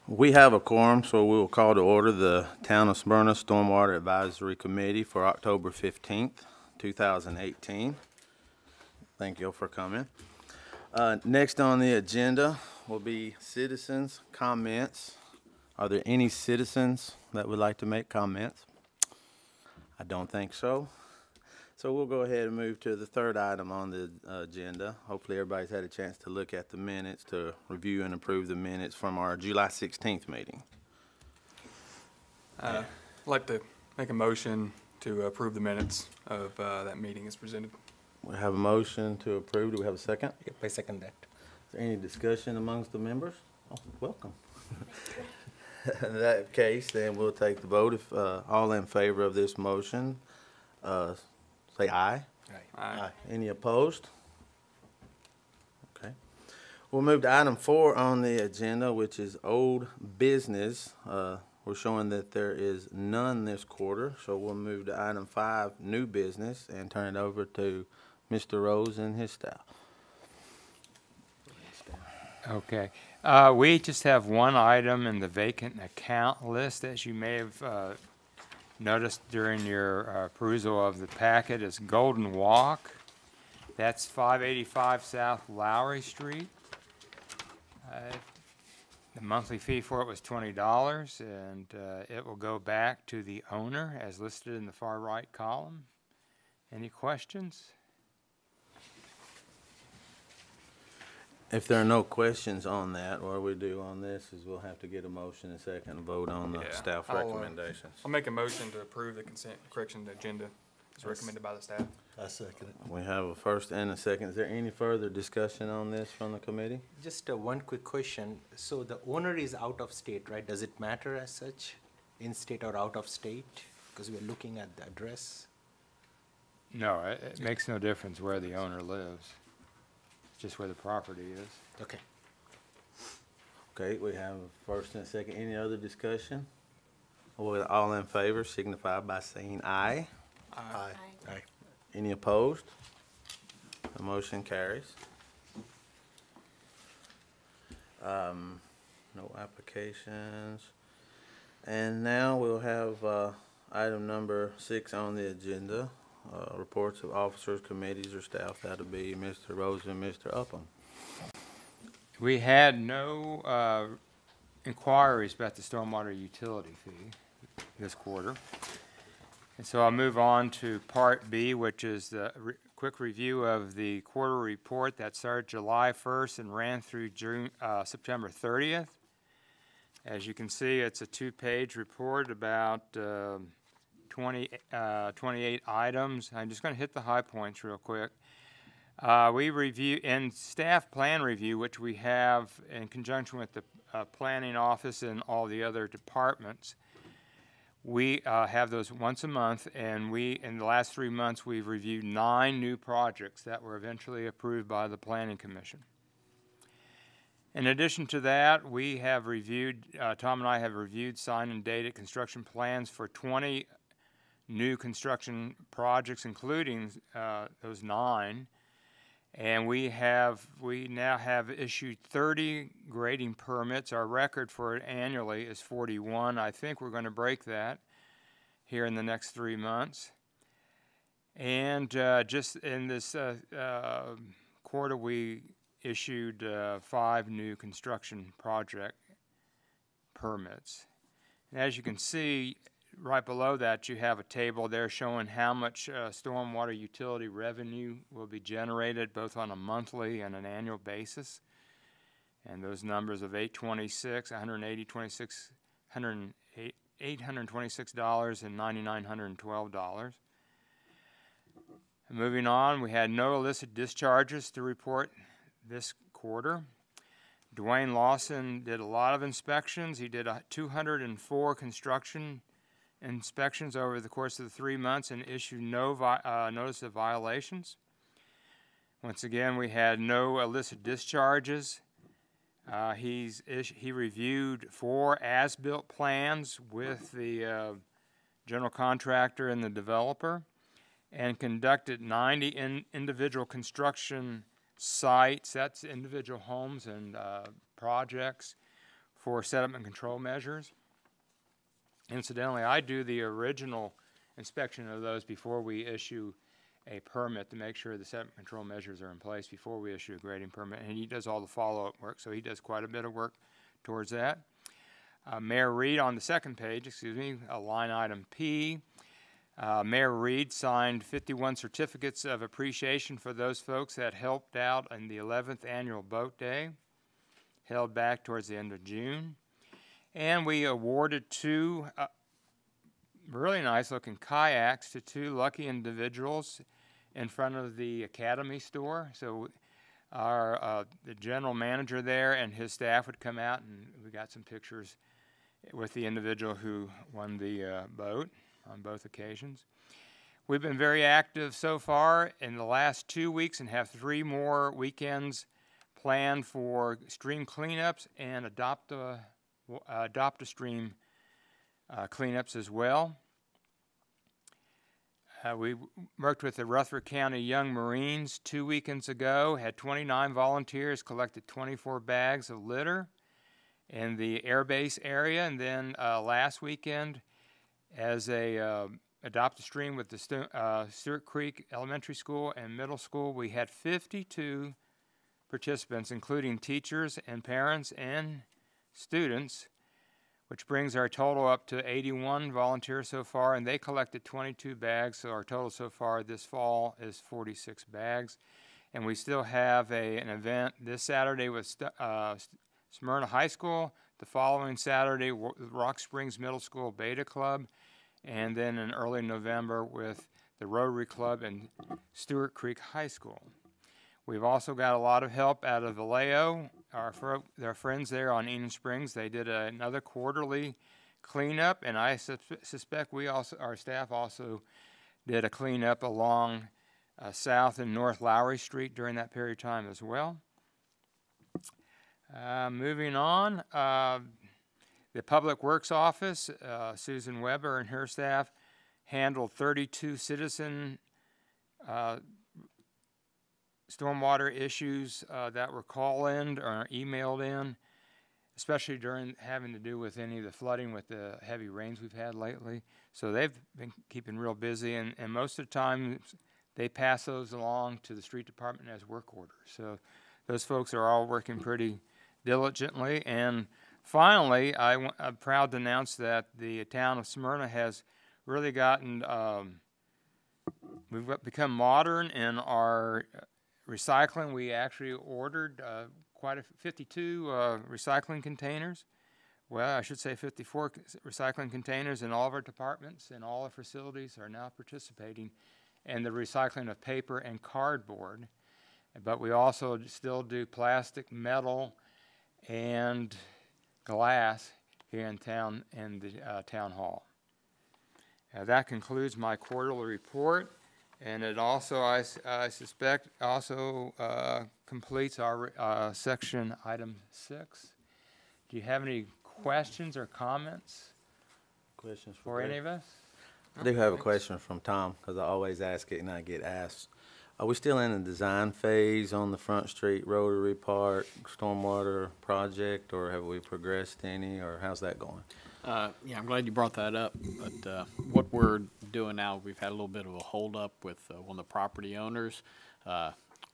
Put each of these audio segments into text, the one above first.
We have a quorum, so we will call to order the Town of Smyrna Stormwater Advisory Committee for October 15th, 2018. Thank you for coming. Next on the agenda will be citizens' comments. Are there any citizens that would like to make comments? I don't think so. So we'll go ahead and move to the third item on the agenda. Hopefully everybody's had a chance to look at the minutes, to review and approve the minutes from our July 16th meeting. I'd like to make a motion to approve the minutes of that meeting as presented. We have a motion to approve. Do we have a second? Yep, I second that. Is there any discussion amongst the members? Oh, welcome. In that case, then we'll take the vote. If all in favor of this motion, say aye. Aye. Any opposed? Okay. We'll move to item 4 on the agenda, which is old business. We're showing that there is none this quarter, so we'll move to item 5, new business, and turn it over to Mr. Rose and his staff. Okay. We just have one item in the vacant account list, as you may have noticed during your perusal of the packet, is Golden Walk. That's 585 South Lowry Street. The monthly fee for it was $20, and it will go back to the owner as listed in the far right column. Any questions? If there are no questions on that, what we do on this is we'll have to get a motion and second and vote on the staff recommendations. I'll make a motion to approve the consent correction agenda as recommended by the staff. I second it. We have a first and a second. Is there any further discussion on this from the committee? Just one quick question. So the owner is out of state, right? Does it matter as such, in state or out of state? Because we're looking at the address. No, it makes no difference where the owner lives. It's just where the property is. Okay. Okay, we have a first and a second. Any other discussion? All in favor signify by saying aye. Aye. Aye. Any opposed? The motion carries. No applications. And now we'll have item number 6 on the agenda. Reports of officers, committees, or staff. That'll be Mr. Rose and Mr. Upham. We had no inquiries about the stormwater utility fee this quarter. And so I'll move on to Part B, which is the quick review of the quarter report that started July 1st and ran through September 30th. As you can see, it's a 2-page report about 28 items. I'm just going to hit the high points real quick. We review in staff plan review, which we have in conjunction with the planning office and all the other departments. We have those once a month, and in the last 3 months, we've reviewed 9 new projects that were eventually approved by the Planning Commission. In addition to that, we have reviewed, Tom and I have reviewed, signed, and dated construction plans for 20 new construction projects, including those 9. And we now have issued 30 grading permits. Our record for it annually is 41. I think we're going to break that here in the next 3 months. And just in this quarter, we issued 5 new construction project permits. And as you can see, right below that, you have a table there showing how much stormwater utility revenue will be generated both on a monthly and an annual basis. And those numbers of $826, $826, and $9,912. Moving on, we had no illicit discharges to report this quarter. Dwayne Lawson did a lot of inspections. He did 204 construction inspections over the course of the 3 months and issued no notice of violations. Once again, we had no illicit discharges. He reviewed 4 as-built plans with the general contractor and the developer, and conducted 90 individual construction sites, that's individual homes and projects, for sediment control measures. Incidentally, I do the original inspection of those before we issue a permit to make sure the sediment control measures are in place before we issue a grading permit, and he does all the follow-up work, so he does quite a bit of work towards that. Mayor Reed on the second page, line item P. Mayor Reed signed 51 certificates of appreciation for those folks that helped out in the 11th annual boat day, held back towards the end of June. And we awarded 2 really nice looking kayaks to 2 lucky individuals in front of the Academy store. So the general manager there and his staff would come out, and we got some pictures with the individual who won the boat on both occasions. We've been very active so far in the last 2 weeks and have 3 more weekends planned for stream cleanups and adopt a stream cleanups as well. We worked with the Rutherford County Young Marines 2 weekends ago, had 29 volunteers, collected 24 bags of litter in the air base area, and then last weekend as a adopt a stream with the Stewart Creek Elementary School and Middle School, we had 52 participants, including teachers and parents and students, which brings our total up to 81 volunteers so far, and they collected 22 bags, so our total so far this fall is 46 bags. And we still have an event this Saturday with Smyrna High School, the following Saturday Rock Springs Middle School Beta Club, and then in early November with the Rotary Club and Stewart Creek High School. We've also got a lot of help out of Vallejo, our friends there on Eden Springs. They did another quarterly cleanup, and I suspect our staff also did a cleanup along South and North Lowry Street during that period of time as well. Moving on, the Public Works Office, Susan Weber and her staff handled 32 citizen stormwater issues that were call-in or emailed in, especially during having to do with any of the flooding with the heavy rains we've had lately. So they've been keeping real busy, and most of the time they pass those along to the street department as work orders. So those folks are all working pretty diligently. And finally, I'm proud to announce that the town of Smyrna has really gotten, we've become modern in our recycling. We actually ordered 52 recycling containers. Well, I should say 54 recycling containers in all of our departments, and all our facilities are now participating in the recycling of paper and cardboard. But we also still do plastic, metal, and glass here in town in the town hall. That concludes my quarterly report. And it also, I suspect, also completes our section item 6. Do you have any questions or comments Questions for any of us? I do have a question from Tom, because I always ask it and I get asked. Are we still in the design phase on the Front Street Rotary Park stormwater project, or have we progressed any, or how's that going? Yeah, I'm glad you brought that up. But what we're doing now, we've had a little bit of a holdup with one of the property owners.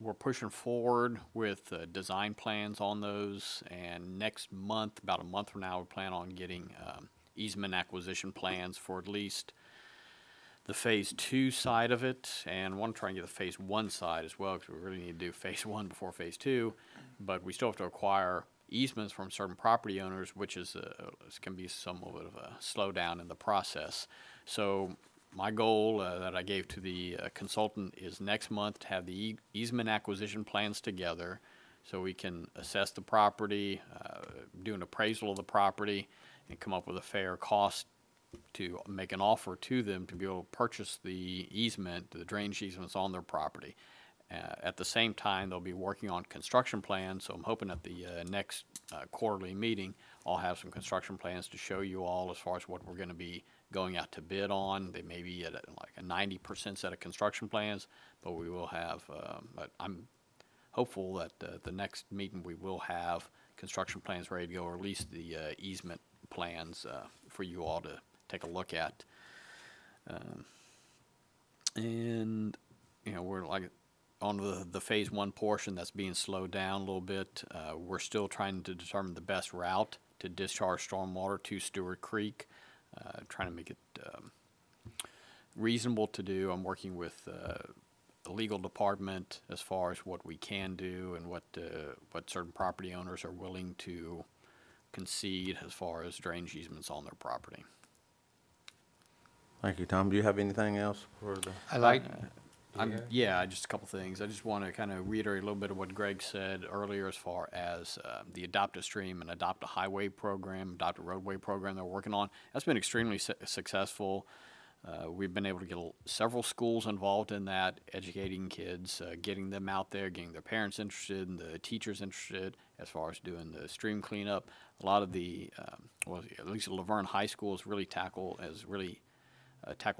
We're pushing forward with design plans on those, and next month, about a month from now, we plan on getting easement acquisition plans for at least the phase 2 side of it, and want to try and get the phase 1 side as well, because we really need to do phase 1 before phase 2. But we still have to acquire easements from certain property owners, which is can be somewhat of a slowdown in the process. So my goal that I gave to the consultant is next month to have the easement acquisition plans together, so we can assess the property, do an appraisal of the property, and come up with a fair cost to make an offer to them to be able to purchase the easement, the drainage easements on their property. At the same time, they'll be working on construction plans, so I'm hoping at the next quarterly meeting, I'll have some construction plans to show you all as far as what we're going to be going out to bid on. They may be at like a 90% set of construction plans, but we will have, but I'm hopeful that the next meeting we will have construction plans ready to go, or at least the easement plans for you all to take a look at. And, you know, we're like on the phase 1 portion that's being slowed down a little bit. We're still trying to determine the best route to discharge stormwater to Stewart Creek, trying to make it reasonable to do. I'm working with the legal department as far as what we can do and what certain property owners are willing to concede as far as drainage easements on their property. Thank you, Tom. Do you have anything else for the? I like, Yeah, just a couple things. I just want to kind of reiterate a little bit of what Greg said earlier as far as the Adopt a Stream and Adopt a Highway program, Adopt a Roadway program they're working on. That's been extremely successful. We've been able to get several schools involved in that, educating kids, getting them out there, getting their parents interested and the teachers interested as far as doing the stream cleanup. A lot of the, well, at least Laverne High School has really tackled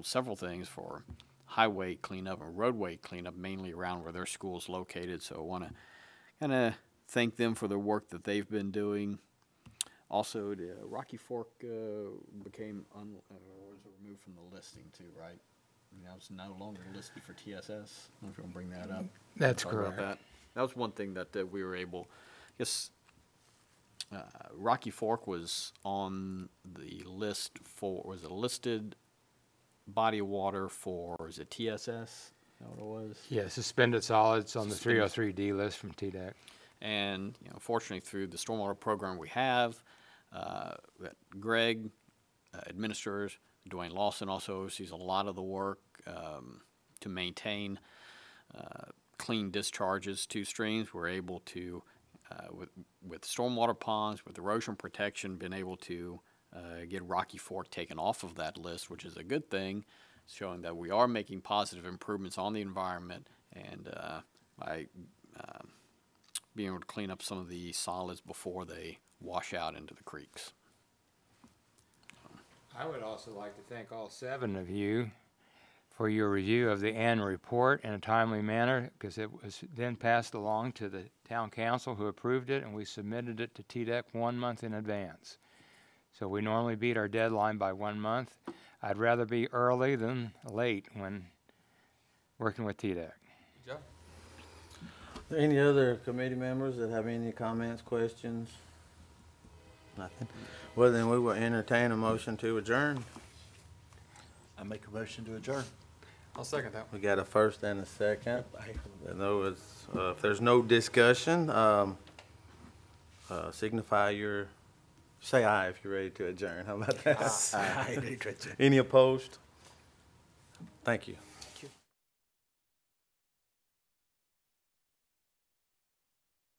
several things for highway cleanup and roadway cleanup, mainly around where their school is located. So I want to kind of thank them for the work that they've been doing. Also, the Rocky Fork became was removed from the listing too, right? Now it's no longer listed for TSS. I don't know if you want to bring that up. that's Talk about correct. that was one thing that we were able, I guess, Rocky Fork was on the list for, was a listed body of water for, is it TSS? Is that what it was? Yeah, suspended solids on the Suspended. 303D list from TDEC. And, you know, fortunately through the stormwater program we have, that Greg administers, Dwayne Lawson also oversees a lot of the work to maintain clean discharges to streams. We're able to, with stormwater ponds, with erosion protection, been able to get Rocky Fork taken off of that list, which is a good thing, showing that we are making positive improvements on the environment and by being able to clean up some of the solids before they wash out into the creeks. I would also like to thank all 7 of you for your review of the annual report in a timely manner, because it was then passed along to the town council who approved it, and we submitted it to TDEC 1 month in advance. So we normally beat our deadline by 1 month. I'd rather be early than late when working with TDEC. Good job. Are there any other committee members that have any comments, questions? Nothing. Well, then we will entertain a motion to adjourn. I make a motion to adjourn. I'll second that one. We got a first and a second. If there's no discussion, signify your, say aye if you're ready to adjourn. How about that? Aye. Any opposed? Thank you.